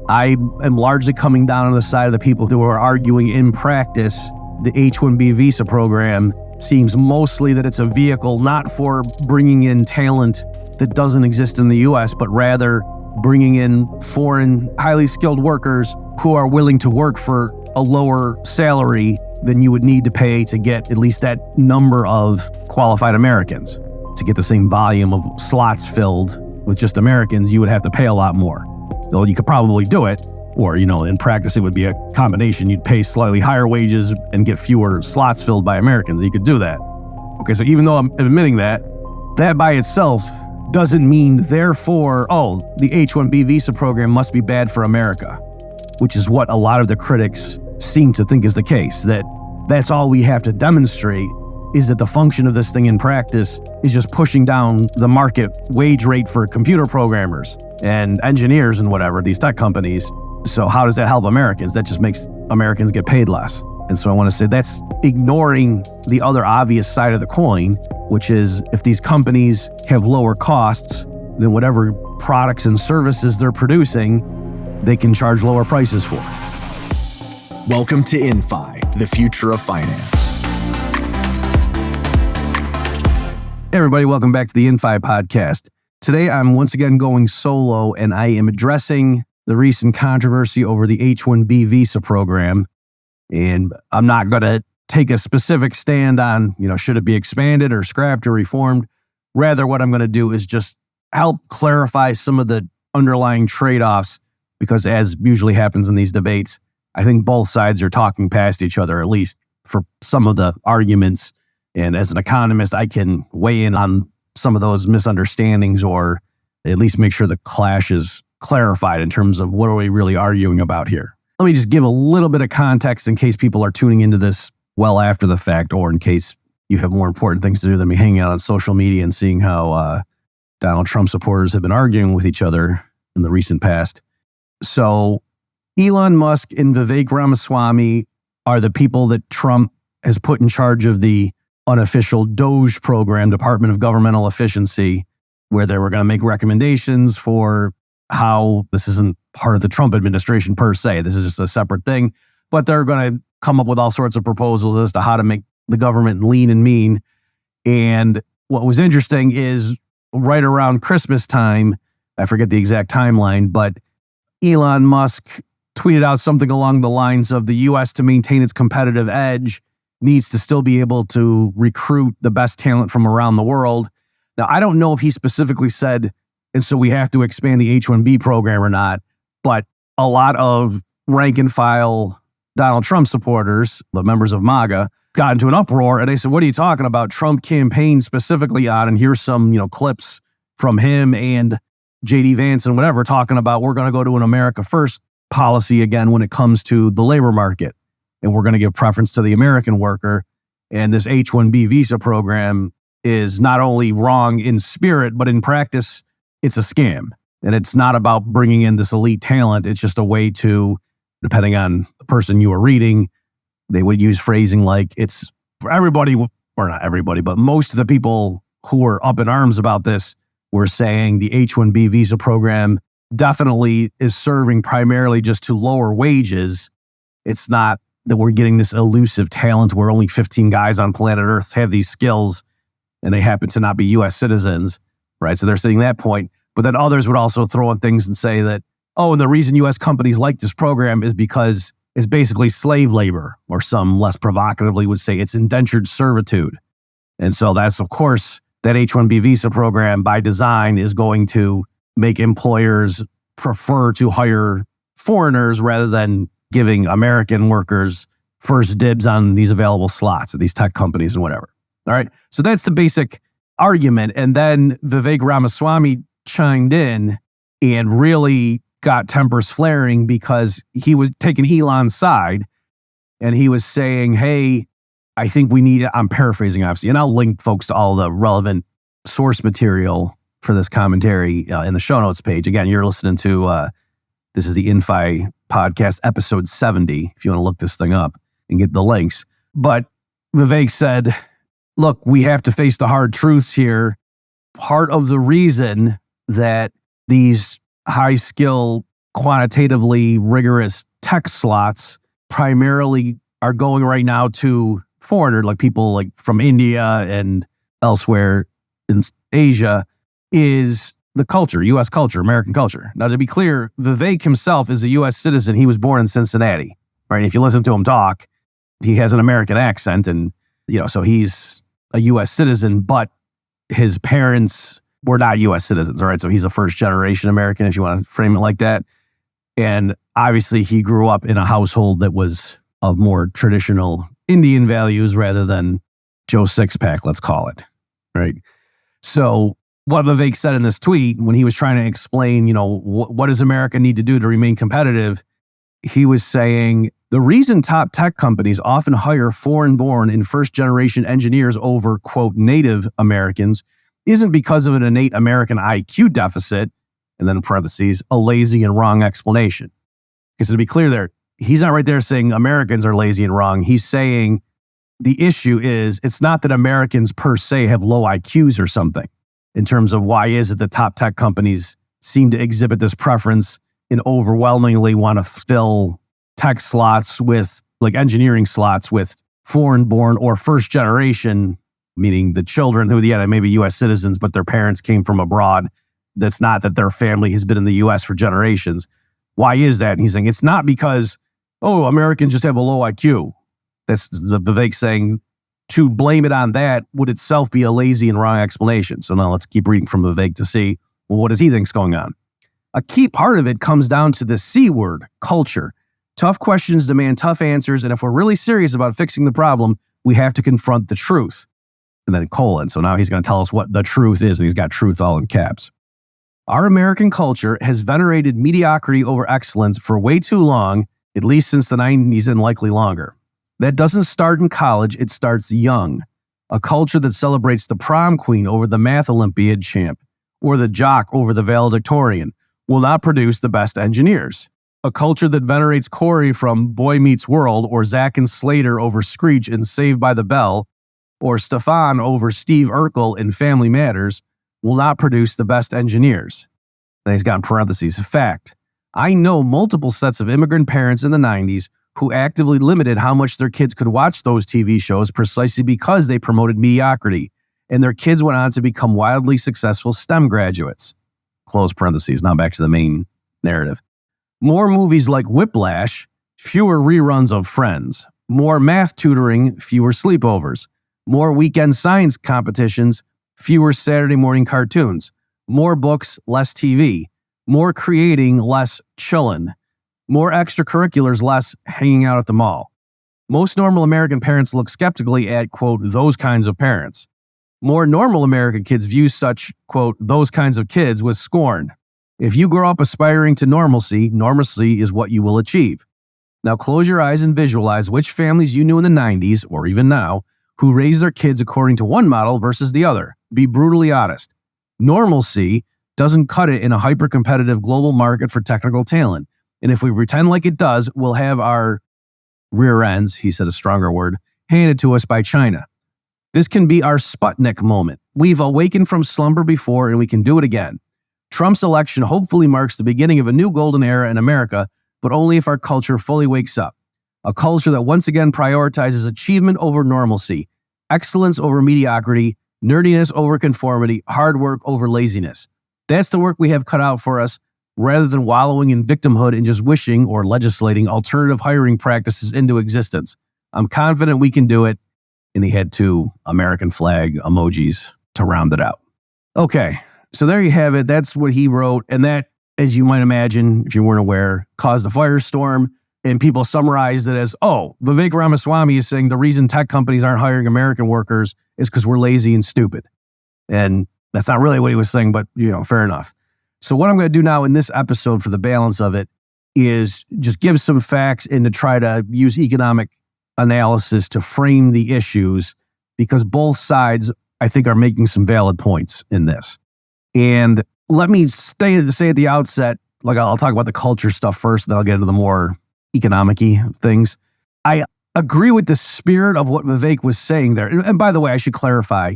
I am largely coming down on the side of the people who are arguing in practice the H-1B visa program seems mostly that it's a vehicle not for bringing in talent that doesn't exist in the U.S., but rather bringing in foreign, highly skilled workers who are willing to work for a lower salary than you would need to pay to get at least that number of qualified Americans. To get the same volume of slots filled with just Americans, you would have to pay a lot more. Though you could probably do it, or, in practice, it would be a combination. You'd pay slightly higher wages and get fewer slots filled by Americans. You could do that. Okay, so even though I'm admitting that by itself doesn't mean, therefore, the H-1B visa program must be bad for America, which is what a lot of the critics seem to think is the case, that's all we have to demonstrate is that the function of this thing in practice is just pushing down the market wage rate for computer programmers and engineers and whatever, these tech companies. So how does that help Americans? That just makes Americans get paid less. And so I want to say that's ignoring the other obvious side of the coin, which is if these companies have lower costs, then whatever products and services they're producing, they can charge lower prices for. Welcome to InFi, the future of finance. Hey everybody, welcome back to the InFi podcast. Today I'm once again going solo and I am addressing the recent controversy over the H-1B visa program. And I'm not going to take a specific stand on, should it be expanded or scrapped or reformed. Rather, what I'm going to do is just help clarify some of the underlying trade-offs, because as usually happens in these debates, I think both sides are talking past each other, at least for some of the arguments. And as an economist, I can weigh in on some of those misunderstandings or at least make sure the clash is clarified in terms of what are we really arguing about here. Let me just give a little bit of context in case people are tuning into this well after the fact, or in case you have more important things to do than me hanging out on social media and seeing how Donald Trump supporters have been arguing with each other in the recent past. So Elon Musk and Vivek Ramaswamy are the people that Trump has put in charge of the unofficial DOGE program, Department of Governmental Efficiency, where they were going to make recommendations for how this isn't part of the Trump administration per se. This is just a separate thing, but they're going to come up with all sorts of proposals as to how to make the government lean and mean. And what was interesting is right around Christmas time, I forget the exact timeline, but Elon Musk tweeted out something along the lines of the U.S. to maintain its competitive edge needs to still be able to recruit the best talent from around the world. Now, I don't know if he specifically said, and so we have to expand the H-1B program or not, but a lot of rank and file Donald Trump supporters, the members of MAGA, got into an uproar and they said, what are you talking about? Trump campaigned specifically on, and here's some, clips from him and JD Vance and whatever, talking about we're going to go to an America First policy again when it comes to the labor market. And we're going to give preference to the American worker. And this H-1B visa program is not only wrong in spirit, but in practice, it's a scam. And it's not about bringing in this elite talent. It's just a way to, depending on the person you are reading, they would use phrasing like it's for everybody, or not everybody, but most of the people who were up in arms about this were saying the H-1B visa program definitely is serving primarily just to lower wages. It's not that we're getting this elusive talent where only 15 guys on planet Earth have these skills and they happen to not be U.S. citizens, right? So they're saying that point. But then others would also throw in things and say that, and the reason U.S. companies like this program is because it's basically slave labor, or some less provocatively would say it's indentured servitude. And so that's, of course, that H-1B visa program by design is going to make employers prefer to hire foreigners rather than giving American workers first dibs on these available slots at these tech companies and whatever. All right. So that's the basic argument. And then Vivek Ramaswamy chimed in and really got tempers flaring because he was taking Elon's side and he was saying, hey, I think we need, I'm paraphrasing obviously, and I'll link folks to all the relevant source material for this commentary in the show notes page. Again, you're listening to, this is the InFi podcast, episode 70, if you want to look this thing up and get the links. But Vivek said, look, we have to face the hard truths here. Part of the reason that these high skill quantitatively rigorous tech slots primarily are going right now to foreigners, like people like from India and elsewhere in Asia, is the culture, U.S. culture, American culture. Now, to be clear, Vivek himself is a U.S. citizen. He was born in Cincinnati, right? If you listen to him talk, he has an American accent, and so he's a U.S. citizen, but his parents were not U.S. citizens, all right? So he's a first-generation American, if you want to frame it like that. And obviously, he grew up in a household that was of more traditional Indian values rather than Joe Sixpack, let's call it, right? So what Vivek said in this tweet when he was trying to explain, what does America need to do to remain competitive? He was saying, the reason top tech companies often hire foreign-born and first-generation engineers over, quote, native Americans isn't because of an innate American IQ deficit, and then in parentheses, a lazy and wrong explanation. Because to be clear there, he's not right there saying Americans are lazy and wrong. He's saying the issue is it's not that Americans per se have low IQs or something in terms of why is it that top tech companies seem to exhibit this preference and overwhelmingly want to fill tech slots with, like engineering slots with foreign-born or first generation, meaning the children who, they may be U.S. citizens, but their parents came from abroad. That's not that their family has been in the U.S. for generations. Why is that? And he's saying it's not because, Americans just have a low IQ. That's Vivek saying to blame it on that would itself be a lazy and wrong explanation. So now let's keep reading from Vivek to see, well, what does he think's going on? A key part of it comes down to the C word, culture. Tough questions demand tough answers, and if we're really serious about fixing the problem, we have to confront the truth. And then colon. So now he's going to tell us what the truth is, and he's got truth all in caps. Our American culture has venerated mediocrity over excellence for way too long, at least since the 90s and likely longer. That doesn't start in college, it starts young. A culture that celebrates the prom queen over the math Olympiad champ, or the jock over the valedictorian, will not produce the best engineers. A culture that venerates Corey from Boy Meets World, or Zach and Slater over Screech in Saved by the Bell, or Stefan over Steve Urkel in Family Matters, will not produce the best engineers. Then he's got in parentheses, fact. I know multiple sets of immigrant parents in the 90s who actively limited how much their kids could watch those TV shows precisely because they promoted mediocrity, and their kids went on to become wildly successful STEM graduates. Close parentheses, now back to the main narrative. More movies like Whiplash, fewer reruns of Friends. More math tutoring, fewer sleepovers. More weekend science competitions, fewer Saturday morning cartoons. More books, less TV. More creating, less chillin'. More extracurriculars, less hanging out at the mall. Most normal American parents look skeptically at, quote, those kinds of parents. More normal American kids view such, quote, those kinds of kids with scorn. If you grow up aspiring to normalcy, normalcy is what you will achieve. Now close your eyes and visualize which families you knew in the 90s, or even now, who raised their kids according to one model versus the other. Be brutally honest. Normalcy doesn't cut it in a hyper-competitive global market for technical talent. And if we pretend like it does, we'll have our rear ends, he said a stronger word, handed to us by China. This can be our Sputnik moment. We've awakened from slumber before, and we can do it again. Trump's election hopefully marks the beginning of a new golden era in America, but only if our culture fully wakes up. A culture that once again prioritizes achievement over normalcy, excellence over mediocrity, nerdiness over conformity, hard work over laziness. That's the work we have cut out for us, rather than wallowing in victimhood and just wishing or legislating alternative hiring practices into existence. I'm confident we can do it. And he had 2 American flag emojis to round it out. Okay, so there you have it. That's what he wrote. And that, as you might imagine, if you weren't aware, caused a firestorm. And people summarized it as, Vivek Ramaswamy is saying the reason tech companies aren't hiring American workers is because we're lazy and stupid. And that's not really what he was saying, but, fair enough. So what I'm going to do now in this episode for the balance of it is just give some facts and to try to use economic analysis to frame the issues, because both sides, I think, are making some valid points in this. And let me say at the outset, like I'll talk about the culture stuff first, then I'll get into the more economic-y things. I agree with the spirit of what Vivek was saying there. And by the way, I should clarify,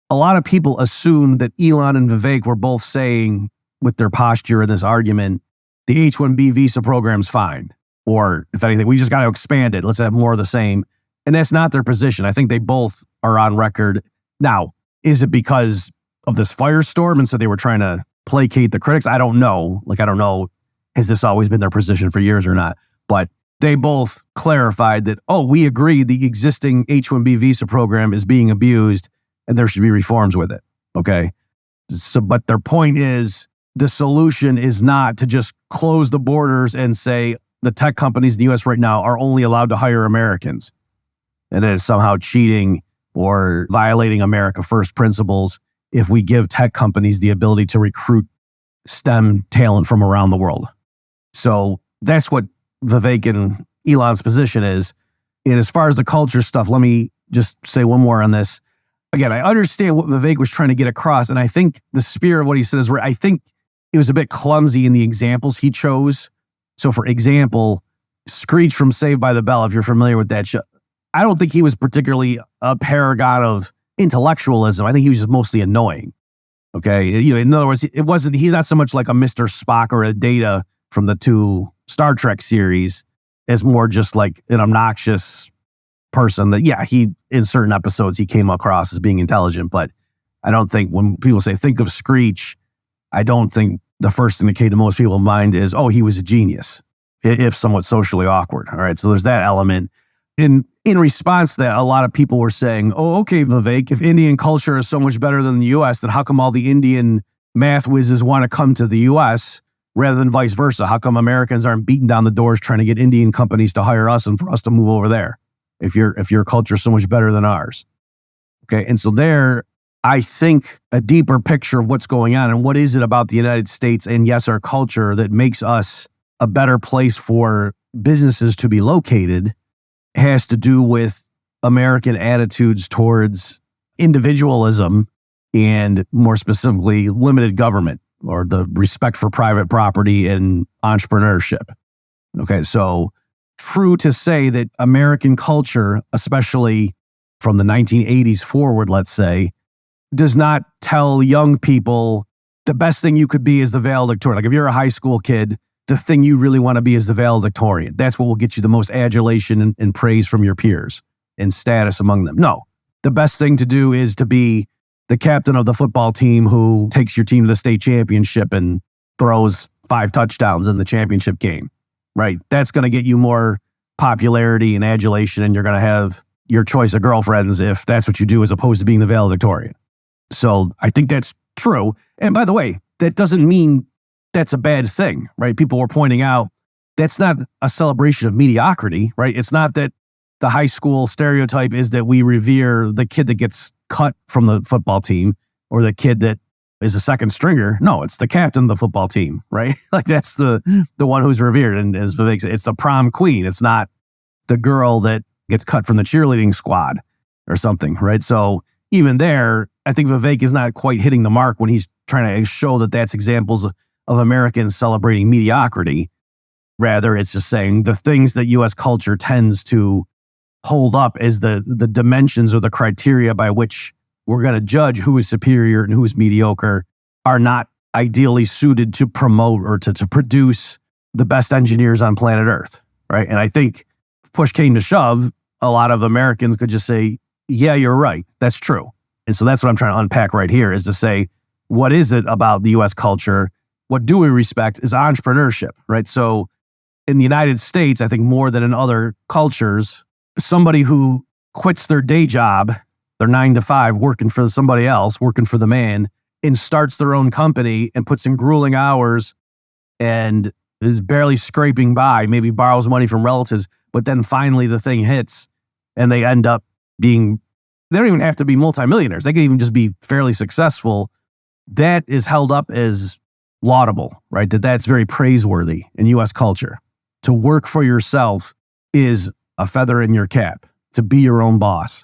a lot of people assume that Elon and Vivek were both saying with their posture in this argument, the H-1B visa program's fine. Or if anything, we just got to expand it. Let's have more of the same. And that's not their position. I think they both are on record. Now, is it because of this firestorm? And so they were trying to placate the critics? I don't know. I don't know, has this always been their position for years or not? But they both clarified that, we agree the existing H-1B visa program is being abused and there should be reforms with it. Okay. So, but their point is the solution is not to just close the borders and say the tech companies in the US right now are only allowed to hire Americans. And that is somehow cheating or violating America First principles if we give tech companies the ability to recruit STEM talent from around the world. So that's what Vivek and Elon's position is. And as far as the culture stuff, let me just say one more on this. Again, I understand what Vivek was trying to get across, and I think the spirit of what he said is right. I think it was a bit clumsy in the examples he chose. So for example, Screech from Saved by the Bell, if you're familiar with that show, I don't think he was particularly a paragon of intellectualism. I think he was just mostly annoying. Okay. In other words, he's not so much like a Mr. Spock or a Data from the two Star Trek series as more just like an obnoxious person that, he, in certain episodes, he came across as being intelligent. But I don't think when people say, think of Screech, I don't think the first thing that came to most people's mind is, he was a genius, if somewhat socially awkward. All right. So there's that element. In response to that, a lot of people were saying, okay, Vivek, if Indian culture is so much better than the U.S., then how come all the Indian math whizzes want to come to the U.S. rather than vice versa? How come Americans aren't beating down the doors trying to get Indian companies to hire us and for us to move over there if your culture is so much better than ours? Okay, and so there, I think a deeper picture of what's going on and what is it about the United States and yes, our culture that makes us a better place for businesses to be located has to do with American attitudes towards individualism and more specifically limited government or the respect for private property and entrepreneurship. Okay, so true to say that American culture, especially from the 1980s forward, let's say, does not tell young people the best thing you could be is the valedictorian. Like if you're a high school kid, the thing you really want to be is the valedictorian. That's what will get you the most adulation and praise from your peers and status among them. No, the best thing to do is to be the captain of the football team who takes your team to the state championship and throws 5 touchdowns in the championship game, right? That's going to get you more popularity and adulation, and you're going to have your choice of girlfriends if that's what you do as opposed to being the valedictorian. So I think that's true. And by the way, that doesn't mean that's a bad thing, right? People were pointing out that's not a celebration of mediocrity, right? It's not that the high school stereotype is that we revere the kid that gets cut from the football team or the kid that is a second stringer. No, it's the captain of the football team, right? Like that's the one who's revered. And as Vivek said, it's the prom queen. It's not the girl that gets cut from the cheerleading squad or something, right? So even there, I think Vivek is not quite hitting the mark when he's trying to show that that's examples of Americans celebrating mediocrity. Rather, it's just saying the things that U.S. culture tends to hold up as the dimensions or the criteria by which we're going to judge who is superior and who is mediocre are not ideally suited to promote or to produce the best engineers on planet Earth, right? And I think if push came to shove, a lot of Americans could just say, yeah, you're right. That's true. And so that's what I'm trying to unpack right here is to say, what is it about the U.S. culture? What do we respect is entrepreneurship, right? So in the United States, I think more than in other cultures, somebody who quits their day job, their 9 to 5, working for somebody else, working for the man, and starts their own company and puts in grueling hours and is barely scraping by, maybe borrows money from relatives, but then finally the thing hits and they end up being, they don't even have to be multimillionaires. They can even just be fairly successful. That is held up as laudable, right? That's very praiseworthy in U.S. culture. To work for yourself is a feather in your cap, to be your own boss.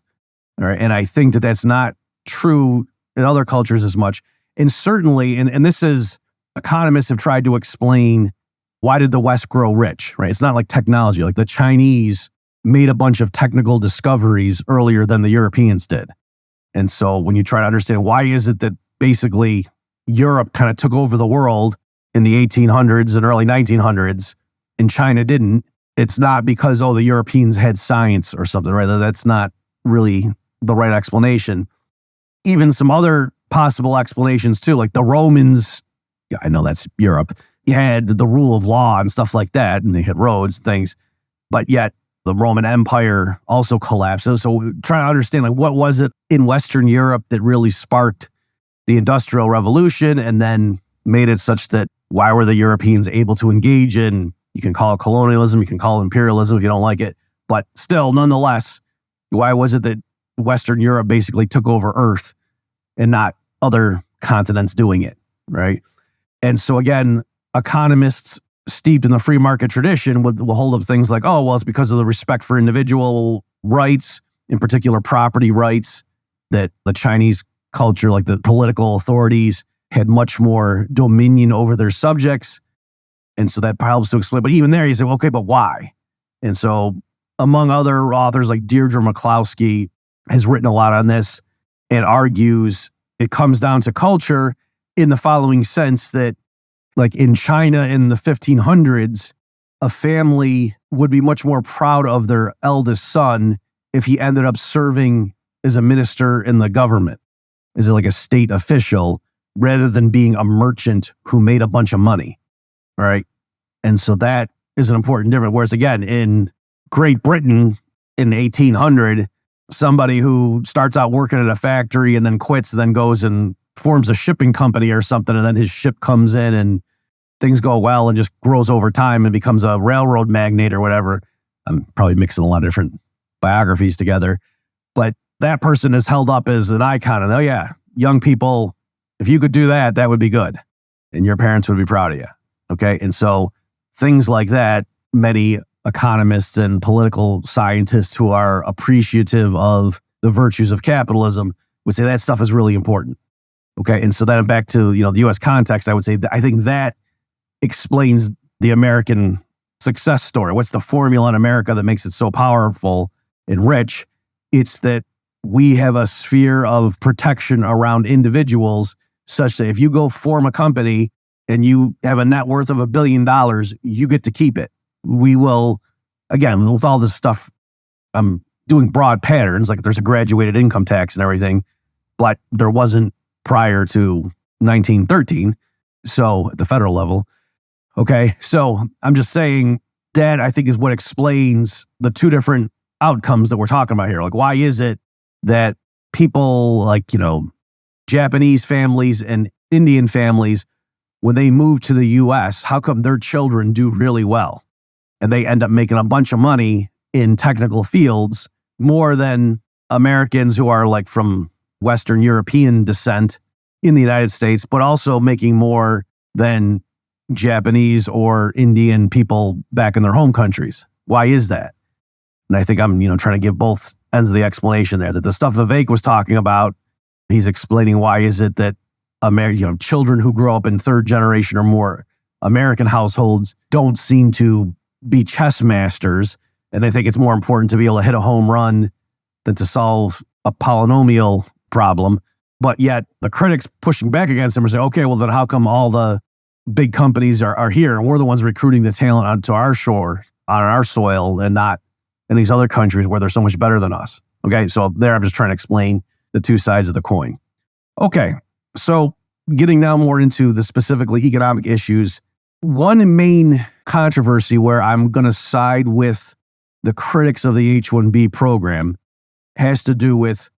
All right. And I think that that's not true in other cultures as much. And certainly, and this is, economists have tried to explain why did the West grow rich, right? It's not like technology. Like the Chinese made a bunch of technical discoveries earlier than the Europeans did. And so when you try to understand why is it that basically Europe kind of took over the world in the 1800s and early 1900s and China didn't, it's not because, the Europeans had science or something, right? That's not really the right explanation. Even some other possible explanations too, like the Romans, I know that's Europe, you had the rule of law and stuff like that, and they had roads and things, but yet the Roman Empire also collapsed. So trying to understand, like, what was it in Western Europe that really sparked the Industrial Revolution and then made it such that why were the Europeans able to engage in, you can call it colonialism, you can call it imperialism if you don't like it, but still, nonetheless, why was it that Western Europe basically took over Earth and not other continents doing it, right? And so again, economists steeped in the free market tradition will hold up things like, it's because of the respect for individual rights, in particular property rights, that the Chinese culture, like the political authorities, had much more dominion over their subjects. And so that helps to explain. But even there, you say, okay, but why? And so among other authors like Deirdre McCloskey has written a lot on this and argues it comes down to culture in the following sense that, like in China in the 1500s, a family would be much more proud of their eldest son if he ended up serving as a minister in the government, as like a state official, rather than being a merchant who made a bunch of money, right? And so that is an important difference. Whereas again, in Great Britain in 1800, somebody who starts out working at a factory and then quits, and then goes and forms a shipping company or something, and then his ship comes in and things go well and just grows over time and becomes a railroad magnate or whatever. I'm probably mixing a lot of different biographies together, but that person is held up as an icon. And young people, if you could do that, that would be good. And your parents would be proud of you. Okay. And so things like that, many economists and political scientists who are appreciative of the virtues of capitalism would say that stuff is really important. Okay. And so then back to, the US context, I would say I think that explains the American success story. What's the formula in America that makes it so powerful and rich? It's that we have a sphere of protection around individuals such that if you go form a company and you have a net worth of $1 billion, you get to keep it. We will, again, with all this stuff, I'm doing broad patterns, like there's a graduated income tax and everything, but there wasn't prior to 1913. So at the federal level. Okay. So I'm just saying that I think is what explains the two different outcomes that we're talking about here. Like, why is it that people like, Japanese families and Indian families, when they move to the US, how come their children do really well? And they end up making a bunch of money in technical fields more than Americans who are like from Western European descent in the United States, but also making more than Japanese or Indian people back in their home countries. Why is that? And I think I'm, trying to give both ends of the explanation there. That the stuff Vivek was talking about, he's explaining why is it that children who grow up in third generation or more American households don't seem to be chess masters, and they think it's more important to be able to hit a home run than to solve a polynomial problem. But yet the critics pushing back against them are saying, okay, well then how come all the big companies are here and we're the ones recruiting the talent onto our shore, on our soil, and not in these other countries where they're so much better than us? Okay, so there I'm just trying to explain the two sides of the coin. Okay, so getting now more into the specifically economic issues, one main controversy where I'm going to side with the critics of the H-1B program has to do with,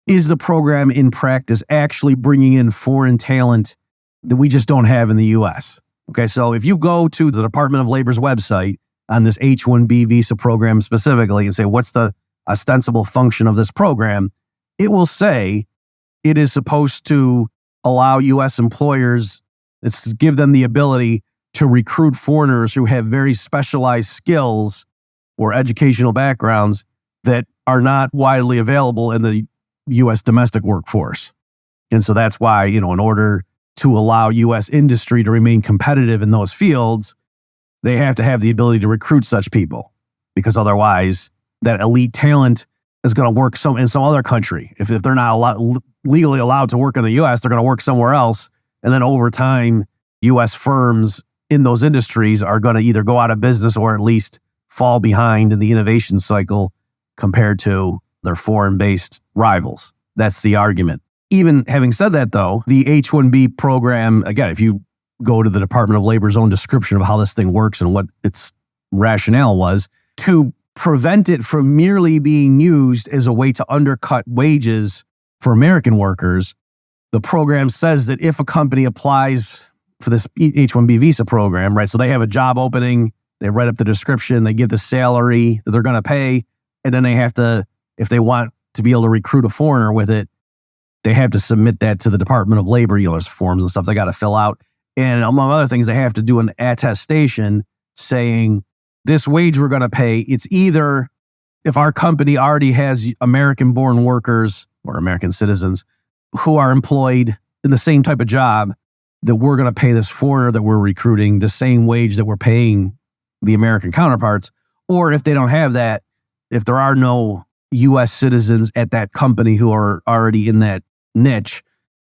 is the program in practice actually bringing in foreign talent that we just don't have in the US? Okay, so if you go to the Department of Labor's website on this H-1B visa program specifically and say, what's the ostensible function of this program? It will say it is supposed to allow US employers, it's to give them the ability to recruit foreigners who have very specialized skills or educational backgrounds that are not widely available in the US domestic workforce. And so that's why, in order to allow US industry to remain competitive in those fields, they have to have the ability to recruit such people, because otherwise that elite talent is going to work in some other country. If they're not legally allowed to work in the US, they're going to work somewhere else. And then over time, U.S. firms in those industries are going to either go out of business or at least fall behind in the innovation cycle compared to their foreign-based rivals. That's the argument. Even having said that, though, the H-1B program, again, if you go to the Department of Labor's own description of how this thing works and what its rationale was, to prevent it from merely being used as a way to undercut wages for American workers, the program says that if a company applies for this H-1B visa program, right, so they have a job opening, they write up the description, they give the salary that they're going to pay, and then they have to, if they want to be able to recruit a foreigner with it, they have to submit that to the Department of Labor. There's forms and stuff they got to fill out. And among other things, they have to do an attestation saying, this wage we're going to pay, it's either if our company already has American-born workers or American citizens who are employed in the same type of job, that we're going to pay this foreigner that we're recruiting the same wage that we're paying the American counterparts. Or if they don't have that, if there are no U.S. citizens at that company who are already in that niche,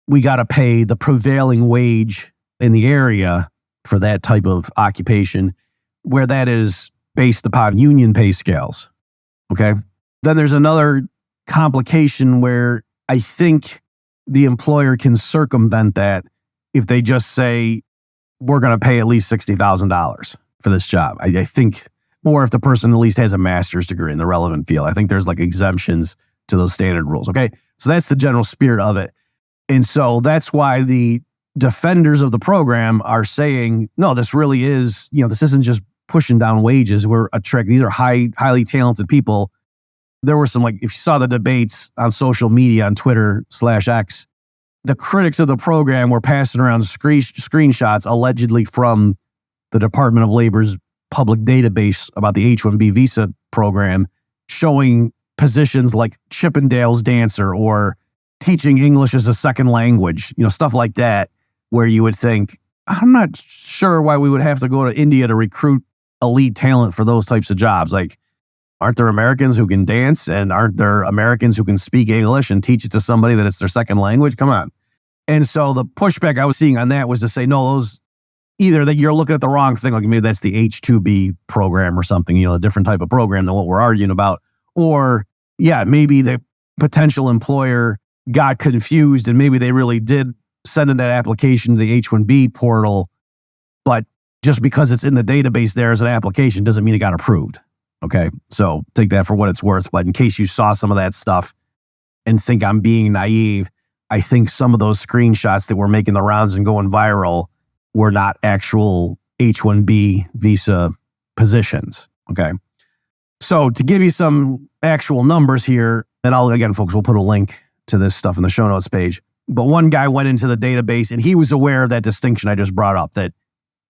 we got to pay the prevailing wage in the area for that type of occupation, where that is based upon union pay scales. Okay. Then there's another complication where I think the employer can circumvent that if they just say, we're going to pay at least $60,000 for this job. I think, or if the person at least has a master's degree in the relevant field. I think there's like exemptions to those standard rules. Okay. So that's the general spirit of it. And so that's why the defenders of the program are saying, no, this really is, this isn't just pushing down wages. We're a trick. These are highly talented people. There were some, if you saw the debates on social media, on Twitter/X, the critics of the program were passing around screenshots allegedly from the Department of Labor's public database about the H-1B visa program, showing positions like Chippendale's dancer or teaching English as a second language, stuff like that, where you would think, I'm not sure why we would have to go to India to recruit elite talent for those types of jobs. Aren't there Americans who can dance, and aren't there Americans who can speak English and teach it to somebody that it's their second language? Come on. And so the pushback I was seeing on that was to say, no, those either that you're looking at the wrong thing, like maybe that's the H-2B program or something, a different type of program than what we're arguing about. Or, yeah, maybe the potential employer got confused and maybe they really did send in that application to the H-1B portal, but just because it's in the database there as an application doesn't mean it got approved. Okay, so take that for what it's worth. But in case you saw some of that stuff and think I'm being naive, I think some of those screenshots that were making the rounds and going viral were not actual H-1B visa positions. Okay, so to give you some actual numbers here, and again, folks, we'll put a link to this stuff in the show notes page. But one guy went into the database and he was aware of that distinction I just brought up, that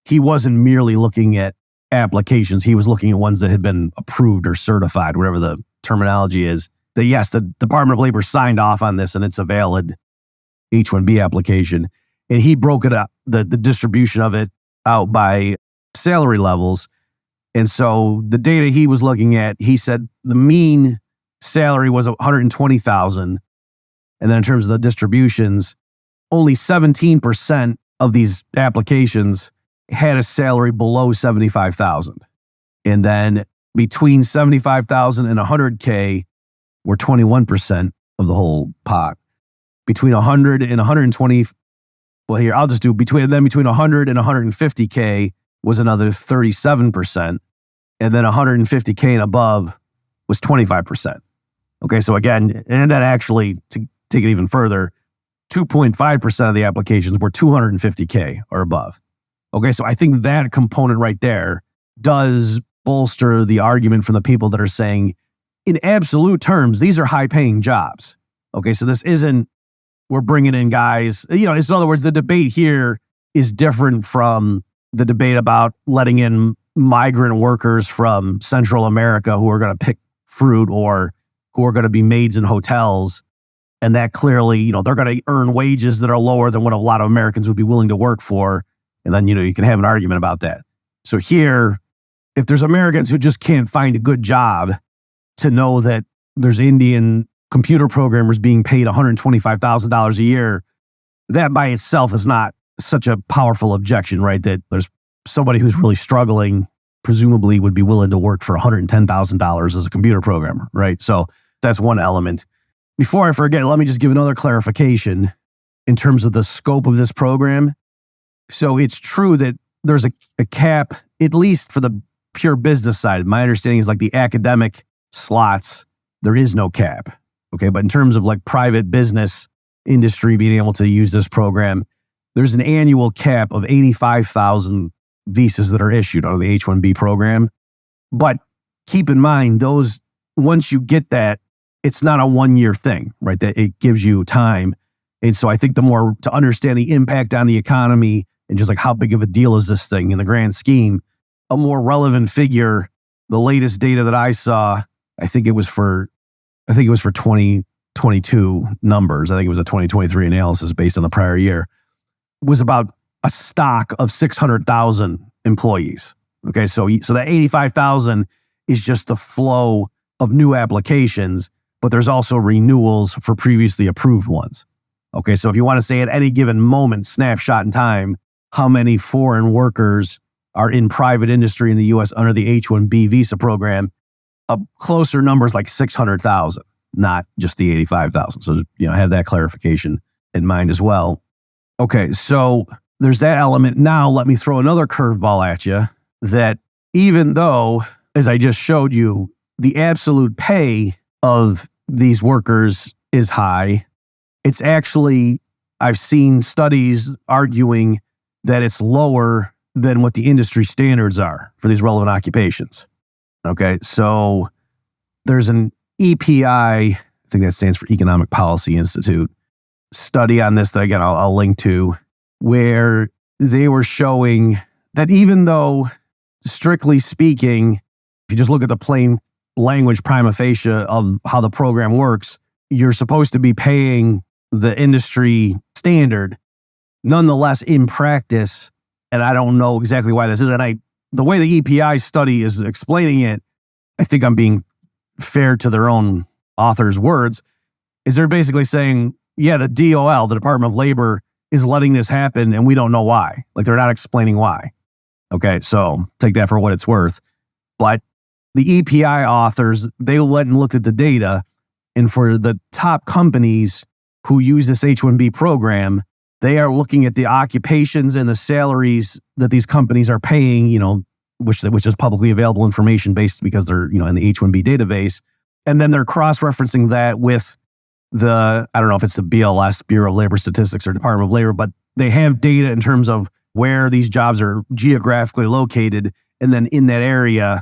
he wasn't merely looking at applications. He was looking at ones that had been approved or certified, whatever the terminology is, that yes, the Department of Labor signed off on this and it's a valid H-1B application. And he broke it up, the distribution of it out by salary levels. And so the data he was looking at, he said the mean salary was $120,000. And then in terms of the distributions, only 17% of these applications had a salary below $75,000. And then between $75,000 and $100K were 21% of the whole pot. Between 100 and 120, well, here, I'll just do between 100 and 150K was another 37%. And then 150K and above was 25%. Okay, so again, and that actually, to take it even further, 2.5% of the applications were 250K or above. Okay, so I think that component right there does bolster the argument from the people that are saying, in absolute terms, these are high-paying jobs. Okay, so this isn't, we're bringing in guys, in other words, the debate here is different from the debate about letting in migrant workers from Central America who are going to pick fruit or who are going to be maids in hotels. And that clearly, they're going to earn wages that are lower than what a lot of Americans would be willing to work for. And then, you can have an argument about that. So here, if there's Americans who just can't find a good job, to know that there's Indian computer programmers being paid $125,000 a year, that by itself is not such a powerful objection, right? That there's somebody who's really struggling, presumably would be willing to work for $110,000 as a computer programmer, right? So that's one element. Before I forget, let me just give another clarification in terms of the scope of this program. So it's true that there's a cap, at least for the pure business side. My understanding is like the academic slots, there is no cap. Okay. But in terms of like private business industry being able to use this program, there's an annual cap of 85,000 visas that are issued under the H-1B program. But keep in mind, those, once you get that, it's not a 1-year thing, right? That it gives you time. And so I think the more to understand the impact on the economy and just like how big of a deal is this thing in the grand scheme, a more relevant figure, the latest data that I saw, I think it was for 2022 numbers. I think it was a 2023 analysis based on the prior year, was about a stock of 600,000 employees. Okay, so that 85,000 is just the flow of new applications, but there's also renewals for previously approved ones. Okay, so if you want to say at any given moment, snapshot in time, how many foreign workers are in private industry in the U.S. under the H-1B visa program, a closer number is like 600,000, not just the 85,000. So, have that clarification in mind as well. Okay, so there's that element. Now, let me throw another curveball at you that even though, as I just showed you, the absolute pay of these workers is high, it's actually, I've seen studies arguing that it's lower than what the industry standards are for these relevant occupations. Okay, so there's an EPI, I think that stands for Economic Policy Institute, study on this that, again, I'll link to, where they were showing that even though, strictly speaking, if you just look at the plain language prima facie of how the program works, you're supposed to be paying the industry standard. Nonetheless, in practice, and I don't know exactly why this is, and the way the EPI study is explaining it, I think I'm being fair to their own author's words, is they're basically saying, yeah, the DOL, the Department of Labor, is letting this happen and we don't know why. Like, they're not explaining why. Okay, so take that for what it's worth. But the EPI authors, they went and looked at the data, and for the top companies who use this H-1B program, they are looking at the occupations and the salaries that these companies are paying, which is publicly available information based because they're, in the H-1B database. And then they're cross-referencing that with I don't know if it's the BLS, Bureau of Labor Statistics, or Department of Labor, but they have data in terms of where these jobs are geographically located. And then in that area,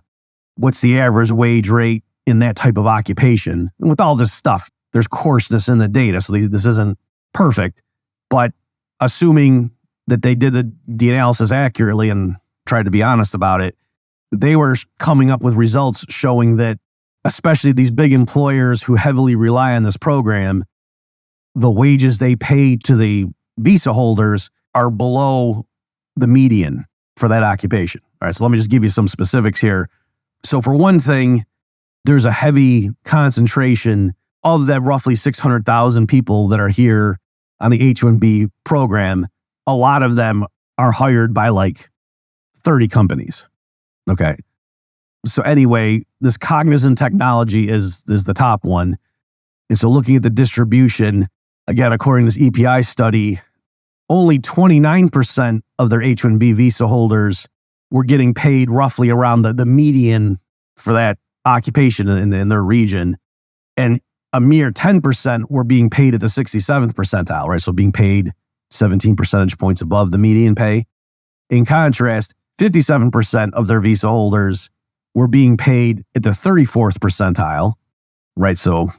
what's the average wage rate in that type of occupation? And with all this stuff, there's coarseness in the data. So this isn't perfect, but assuming that they did the analysis accurately and tried to be honest about it, they were coming up with results showing that, especially these big employers who heavily rely on this program, the wages they pay to the visa holders are below the median for that occupation. All right, so let me just give you some specifics here. So for one thing, there's a heavy concentration of that roughly 600,000 people that are here on the H-1B program. A lot of them are hired by like 30 companies. Okay. So anyway, this cognizant technology is the top one. And so looking at the distribution, again, according to this EPI study, only 29% of their H-1B visa holders were getting paid roughly around the median for that occupation in their region. And a mere 10% were being paid at the 67th percentile, right? So being paid 17 percentage points above the median pay. In contrast, 57% of their visa holders were being paid at the 34th percentile, right? So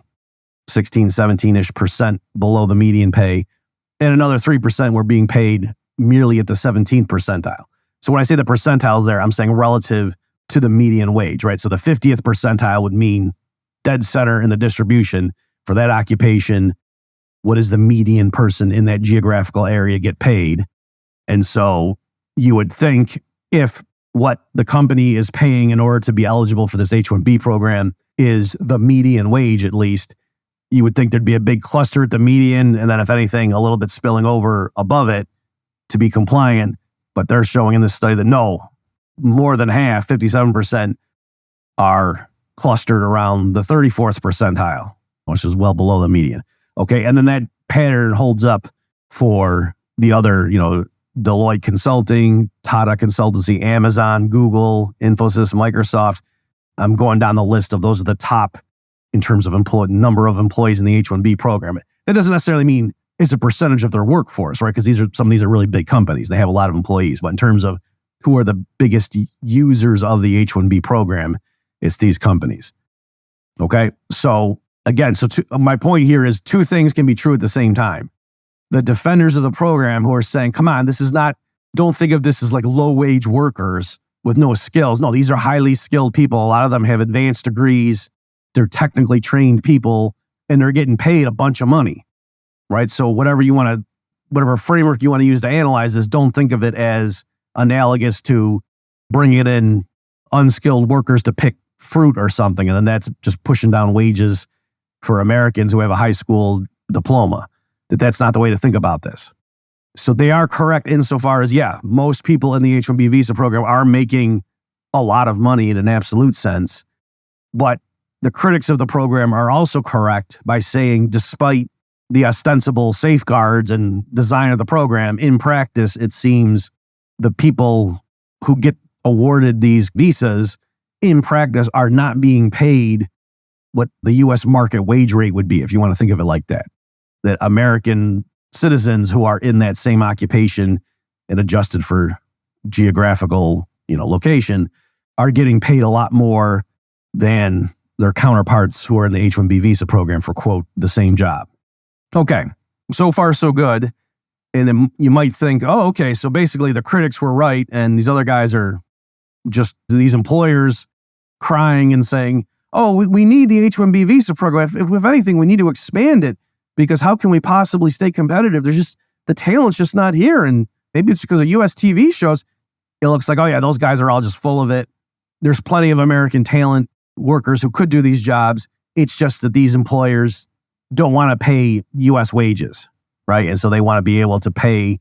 16, 17-ish percent below the median pay. And another 3% were being paid merely at the 17th percentile. So when I say the percentiles there, I'm saying relative to the median wage, right? So the 50th percentile would mean dead center in the distribution for that occupation. What does the median person in that geographical area get paid? And so you would think if what the company is paying in order to be eligible for this H-1B program is the median wage, at least, you would think there'd be a big cluster at the median, and then if anything, a little bit spilling over above it to be compliant, but they're showing in this study that no, more than half, 57%, are clustered around the 34th percentile, which is well below the median. Okay, and then that pattern holds up for the other, Deloitte Consulting, Tata Consultancy, Amazon, Google, Infosys, Microsoft. I'm going down the list of those are the top in terms of number of employees in the H-1B program. That doesn't necessarily mean it's a percentage of their workforce, right? Because some of these are really big companies. They have a lot of employees. But in terms of who are the biggest users of the H-1B program, it's these companies. Okay? So again, my point here is two things can be true at the same time. The defenders of the program who are saying, come on, don't think of this as like low-wage workers with no skills. No, these are highly skilled people. A lot of them have advanced degrees. They're technically trained people, and they're getting paid a bunch of money, right? So whatever framework you want to use to analyze this, don't think of it as analogous to bringing in unskilled workers to pick fruit or something, and then that's just pushing down wages for Americans who have a high school diploma. That's not the way to think about this. So they are correct insofar as, most people in the H-1B visa program are making a lot of money in an absolute sense. But the critics of the program are also correct by saying, despite the ostensible safeguards and design of the program, in practice, it seems the people who get awarded these visas in practice are not being paid what the U.S. market wage rate would be, if you want to think of it like that. That American citizens who are in that same occupation and adjusted for geographical, location are getting paid a lot more than their counterparts who are in the H-1B visa program for, quote, the same job. Okay, so far so good. And then you might think, oh, okay, so basically the critics were right and these other guys are just these employers crying and saying, oh, we need the H-1B visa program. If anything, we need to expand it. Because how can we possibly stay competitive? The talent's just not here. And maybe it's because of US TV shows. It looks like, oh yeah, those guys are all just full of it. There's plenty of American talent workers who could do these jobs. It's just that these employers don't want to pay US wages, right? And so they want to be able to pay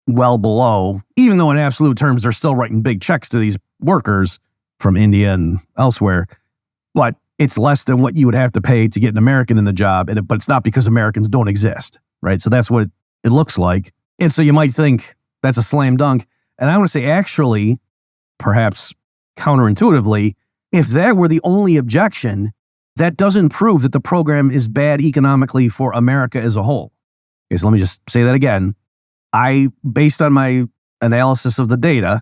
well below, even though in absolute terms, they're still writing big checks to these workers from India and elsewhere. But it's less than what you would have to pay to get an American in the job, but it's not because Americans don't exist, right? So that's what it looks like. And so you might think that's a slam dunk. And I want to say, actually, perhaps counterintuitively, if that were the only objection, that doesn't prove that the program is bad economically for America as a whole. Okay, so let me just say that again. Based on my analysis of the data,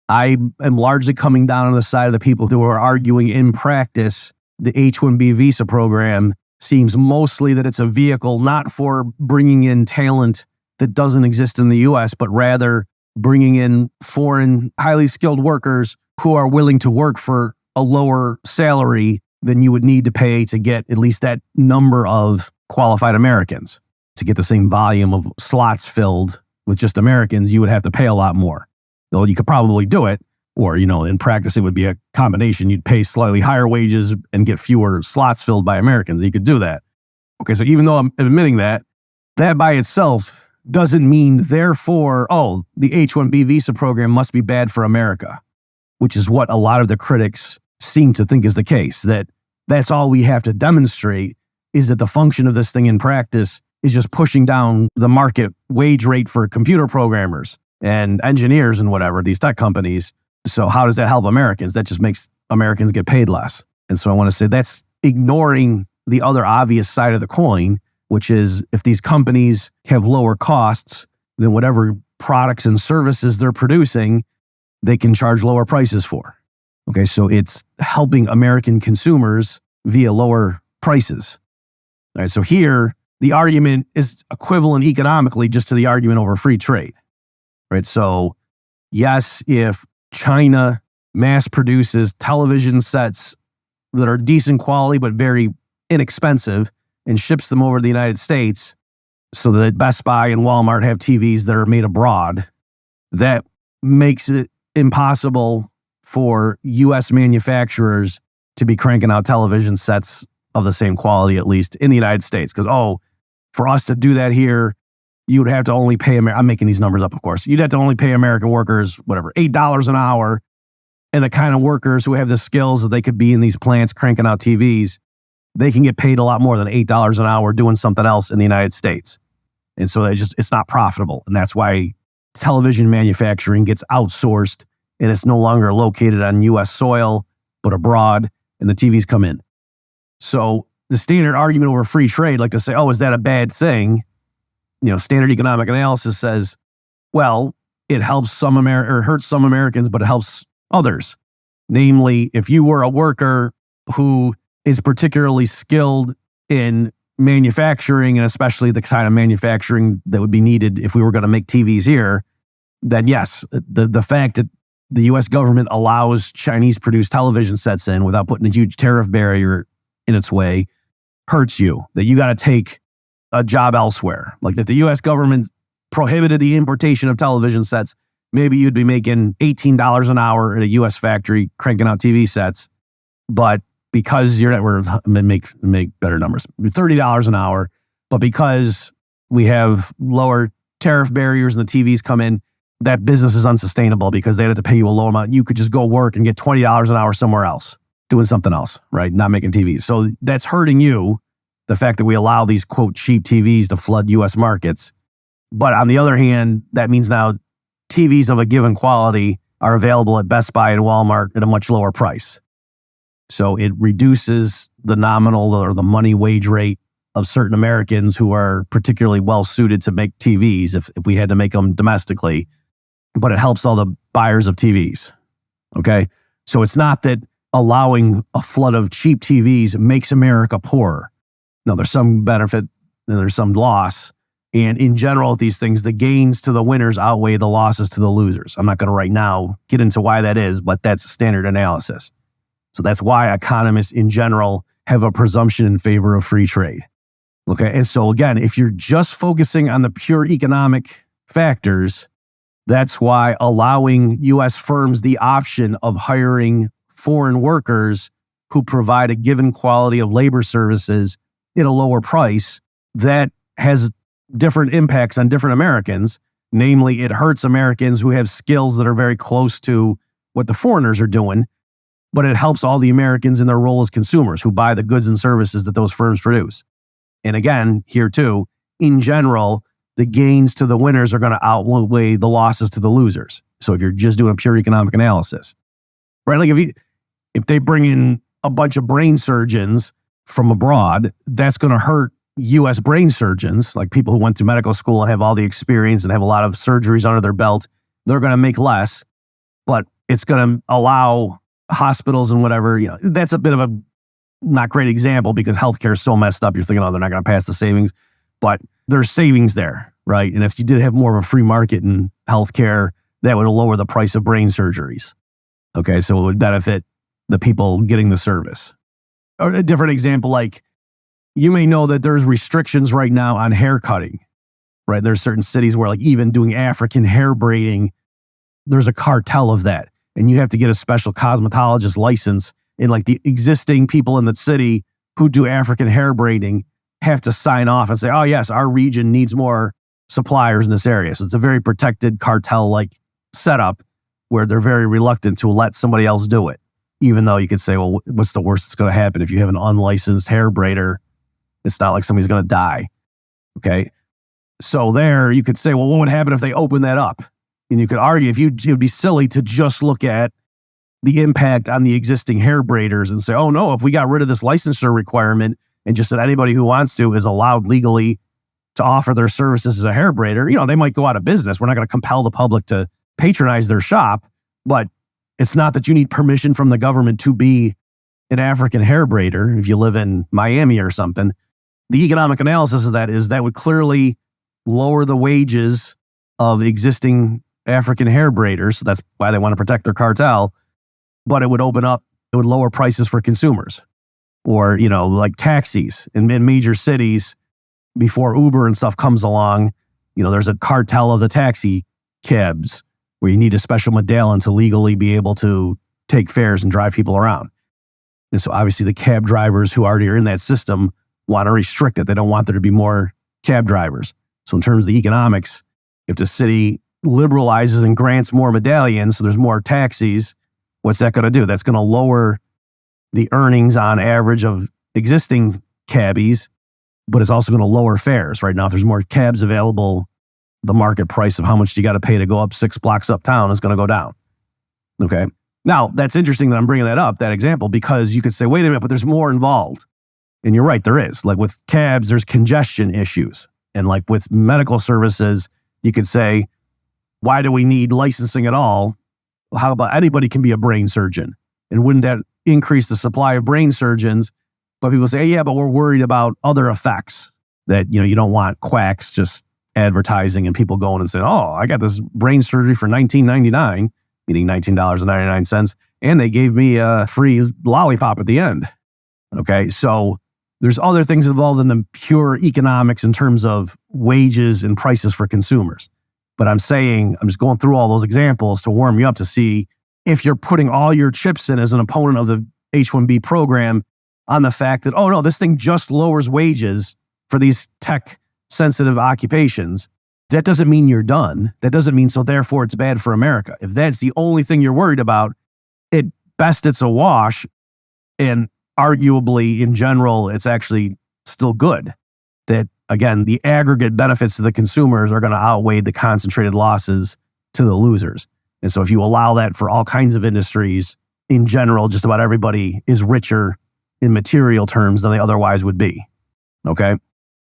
I am largely coming down on the side of the people who are arguing in practice the H-1B visa program seems mostly that it's a vehicle not for bringing in talent that doesn't exist in the U.S., but rather bringing in foreign, highly skilled workers who are willing to work for a lower salary than you would need to pay to get at least that number of qualified Americans. To get the same volume of slots filled with just Americans, you would have to pay a lot more. Though you could probably do it, or, in practice, it would be a combination. You'd pay slightly higher wages and get fewer slots filled by Americans. You could do that. Okay, so even though I'm admitting that by itself doesn't mean, therefore, the H-1B visa program must be bad for America, which is what a lot of the critics seem to think is the case, that's all we have to demonstrate is that the function of this thing in practice is just pushing down the market wage rate for computer programmers and engineers and whatever, these tech companies. So how does that help Americans? That just makes Americans get paid less. And so I want to say that's ignoring the other obvious side of the coin, which is if these companies have lower costs, then whatever products and services they're producing, they can charge lower prices for. Okay, so it's helping American consumers via lower prices. All right, so here, the argument is equivalent economically just to the argument over free trade. Right, so yes, if China mass produces television sets that are decent quality but very inexpensive and ships them over to the United States so that Best Buy and Walmart have TVs that are made abroad, that makes it impossible for U.S. manufacturers to be cranking out television sets of the same quality, at least in the United States. Because, for us to do that here, you would have to only pay, I'm making these numbers up, of course. You'd have to only pay American workers, whatever, $8 an hour. And the kind of workers who have the skills that they could be in these plants cranking out TVs, they can get paid a lot more than $8 an hour doing something else in the United States. And so it's not profitable. And that's why television manufacturing gets outsourced and it's no longer located on U.S. soil, but abroad, and the TVs come in. So the standard argument over free trade, like to say, oh, is that a bad thing? Standard economic analysis says, well, it helps some or hurts some Americans, but it helps others. Namely, if you were a worker who is particularly skilled in manufacturing, and especially the kind of manufacturing that would be needed if we were going to make TVs here, then yes, the fact that the U.S. government allows Chinese-produced television sets in without putting a huge tariff barrier in its way hurts you, that you got to take a job elsewhere. Like if the U.S. government prohibited the importation of television sets, maybe you'd be making $18 an hour at a U.S. factory cranking out TV sets. But because we're make better numbers, $30 an hour. But because we have lower tariff barriers and the TVs come in, that business is unsustainable because they have to pay you a low amount. You could just go work and get $20 an hour somewhere else, doing something else, right? Not making TVs. So that's hurting you, the fact that we allow these, quote, cheap TVs to flood U.S. markets. But on the other hand, that means now TVs of a given quality are available at Best Buy and Walmart at a much lower price. So it reduces the nominal or the money wage rate of certain Americans who are particularly well suited to make TVs if we had to make them domestically. But it helps all the buyers of TVs. Okay? So it's not that allowing a flood of cheap TVs makes America poorer. No, there's some benefit and there's some loss. And in general, these things, the gains to the winners outweigh the losses to the losers. I'm not going to right now get into why that is, but that's standard analysis. So that's why economists in general have a presumption in favor of free trade. Okay. And so again, if you're just focusing on the pure economic factors, that's why allowing U.S. firms the option of hiring foreign workers who provide a given quality of labor services at a lower price, that has different impacts on different Americans. Namely, it hurts Americans who have skills that are very close to what the foreigners are doing, but it helps all the Americans in their role as consumers who buy the goods and services that those firms produce. And again, here too, in general, the gains to the winners are going to outweigh the losses to the losers. So if you're just doing a pure economic analysis, right? Like if they bring in a bunch of brain surgeons from abroad, that's going to hurt U.S. brain surgeons, like people who went to medical school and have all the experience and have a lot of surgeries under their belt. They're going to make less, but it's going to allow hospitals and whatever, that's a bit of a not great example because healthcare is so messed up. You're thinking, oh, they're not going to pass the savings, but there's savings there, right? And if you did have more of a free market in healthcare, that would lower the price of brain surgeries. Okay, so it would benefit the people getting the service. Or a different example, like you may know that there's restrictions right now on hair cutting, right? There's certain cities where like even doing African hair braiding, there's a cartel of that. And you have to get a special cosmetologist license. And like the existing people in the city who do African hair braiding have to sign off and say, oh yes, our region needs more suppliers in this area. So it's a very protected cartel-like setup where they're very reluctant to let somebody else do it. Even though you could say, well, what's the worst that's going to happen if you have an unlicensed hair braider? It's not like somebody's going to die. Okay. So there you could say, well, what would happen if they open that up? And you could argue it would be silly to just look at the impact on the existing hair braiders and say, oh no, if we got rid of this licensure requirement and just that anybody who wants to is allowed legally to offer their services as a hair braider, they might go out of business. We're not going to compel the public to patronize their shop, but it's not that you need permission from the government to be an African hair braider if you live in Miami or something. The economic analysis of that is that would clearly lower the wages of existing African hair braiders. So that's why they want to protect their cartel. But it would lower prices for consumers. Or, like taxis in major cities before Uber and stuff comes along, there's a cartel of the taxi cabs where you need a special medallion to legally be able to take fares and drive people around. And so obviously the cab drivers who already are in that system want to restrict it. They don't want there to be more cab drivers. So in terms of the economics, if the city liberalizes and grants more medallions, so there's more taxis, what's that going to do? That's going to lower the earnings on average of existing cabbies, but it's also going to lower fares. Right now, if there's more cabs available, the market price of how much you got to pay to go up 6 blocks uptown is going to go down. Okay. Now, that's interesting that I'm bringing that up, that example, because you could say, wait a minute, but there's more involved. And you're right, there is. Like with cabs, there's congestion issues. And like with medical services, you could say, why do we need licensing at all? How about anybody can be a brain surgeon? And wouldn't that increase the supply of brain surgeons? But people say, yeah, but we're worried about other effects that, you don't want quacks just advertising and people going and saying, oh, I got this brain surgery for $19.99, meaning $19.99, and they gave me a free lollipop at the end. Okay, so there's other things involved in the pure economics in terms of wages and prices for consumers. But I'm just going through all those examples to warm you up to see if you're putting all your chips in as an opponent of the H-1B program on the fact that, oh no, this thing just lowers wages for these tech-sensitive occupations. That doesn't mean you're done. That doesn't mean so therefore it's bad for America. If that's the only thing you're worried about, at best it's a wash, and arguably in general it's actually still good. That, again, the aggregate benefits to the consumers are going to outweigh the concentrated losses to the losers. And so if you allow that for all kinds of industries, in general, just about everybody is richer in material terms than they otherwise would be. Okay?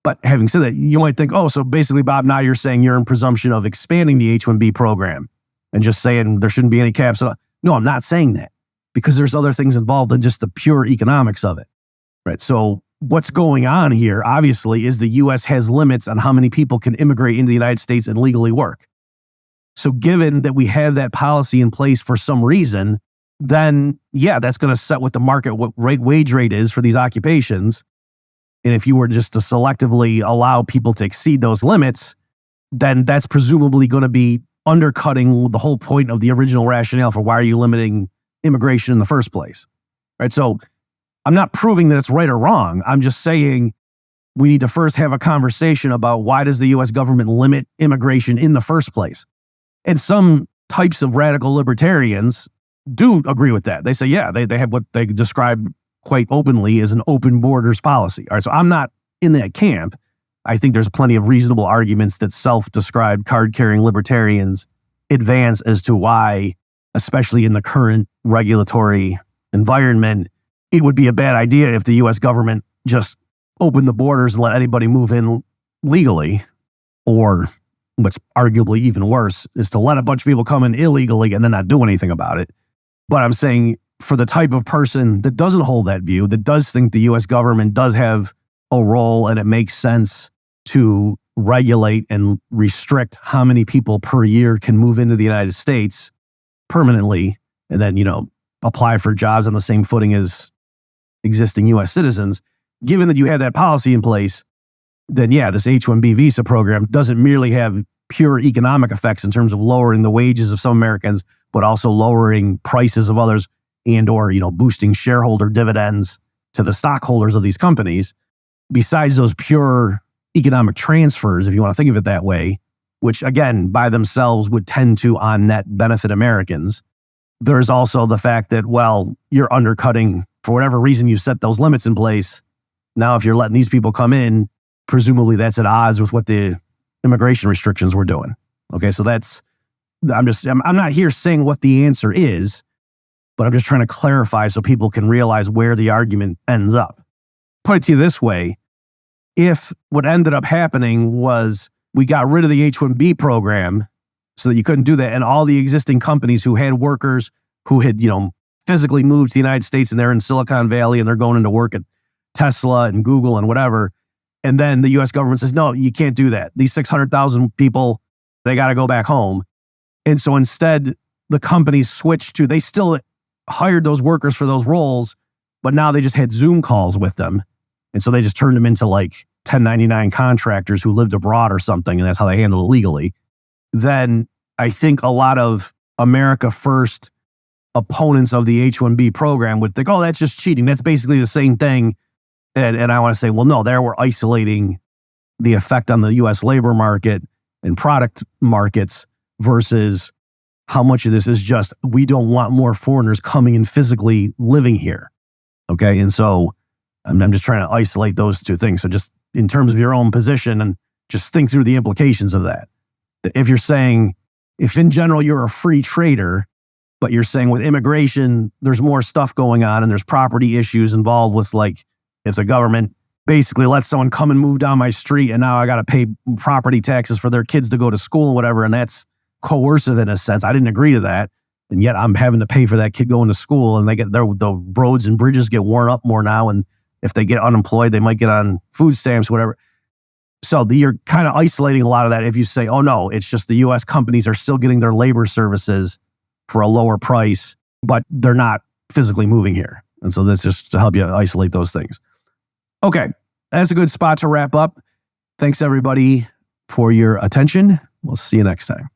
But having said that, you might think, oh, so basically, Bob, now you're saying you're in presumption of expanding the H-1B program and just saying there shouldn't be any caps. No, I'm not saying that, because there's other things involved than just the pure economics of it. Right? So what's going on here, obviously, is the U.S. has limits on how many people can immigrate into the United States and legally work. So given that we have that policy in place for some reason, then, yeah, that's going to set what the market wage rate is for these occupations. And if you were just to selectively allow people to exceed those limits, then that's presumably going to be undercutting the whole point of the original rationale for why are you limiting immigration in the first place. Right? So I'm not proving that it's right or wrong. I'm just saying we need to first have a conversation about why does the U.S. government limit immigration in the first place? And some types of radical libertarians do agree with that. They say, yeah, they have what they describe quite openly as an open borders policy. All right, so I'm not in that camp. I think there's plenty of reasonable arguments that self-described card-carrying libertarians advance as to why, especially in the current regulatory environment, it would be a bad idea if the U.S. government just opened the borders and let anybody move in legally, or what's arguably even worse is to let a bunch of people come in illegally and then not do anything about it. But I'm saying for the type of person that doesn't hold that view, that does think the U.S. government does have a role and it makes sense to regulate and restrict how many people per year can move into the United States permanently and then, apply for jobs on the same footing as existing U.S. citizens, given that you have that policy in place, then yeah, this H-1B visa program doesn't merely have pure economic effects in terms of lowering the wages of some Americans, but also lowering prices of others and or, boosting shareholder dividends to the stockholders of these companies. Besides those pure economic transfers, if you want to think of it that way, which again, by themselves would tend to on net benefit Americans, there's also the fact that, well, you're undercutting, for whatever reason you set those limits in place. Now, if you're letting these people come in, presumably that's at odds with what the immigration restrictions were doing. Okay, so I'm not here saying what the answer is, but I'm just trying to clarify so people can realize where the argument ends up. Put it to you this way, if what ended up happening was we got rid of the H-1B program so that you couldn't do that, and all the existing companies who had workers who had, physically moved to the United States and they're in Silicon Valley and they're going into work at Tesla and Google and whatever, and then the U.S. government says, no, you can't do that. These 600,000 people, they got to go back home. And so instead, the companies switched to, they still hired those workers for those roles, but now they just had Zoom calls with them. And so they just turned them into like 1099 contractors who lived abroad or something, and that's how they handled it legally. Then I think a lot of America First opponents of the H-1B program would think, oh, that's just cheating. That's basically the same thing. And I want to say, well, no, there we're isolating the effect on the U.S. labor market and product markets versus how much of this is just, we don't want more foreigners coming and physically living here. Okay. And so I'm just trying to isolate those two things. So just in terms of your own position, and just think through the implications of that. If you're saying, if in general you're a free trader, but you're saying with immigration, there's more stuff going on and there's property issues involved with, like, if the government basically lets someone come and move down my street and now I got to pay property taxes for their kids to go to school and whatever, and that's coercive in a sense. I didn't agree to that. And yet I'm having to pay for that kid going to school, and the roads and bridges get worn up more now. And if they get unemployed, they might get on food stamps, whatever. So you're kind of isolating a lot of that if you say, oh no, it's just the US companies are still getting their labor services for a lower price, but they're not physically moving here. And so that's just to help you isolate those things. Okay, that's a good spot to wrap up. Thanks everybody for your attention. We'll see you next time.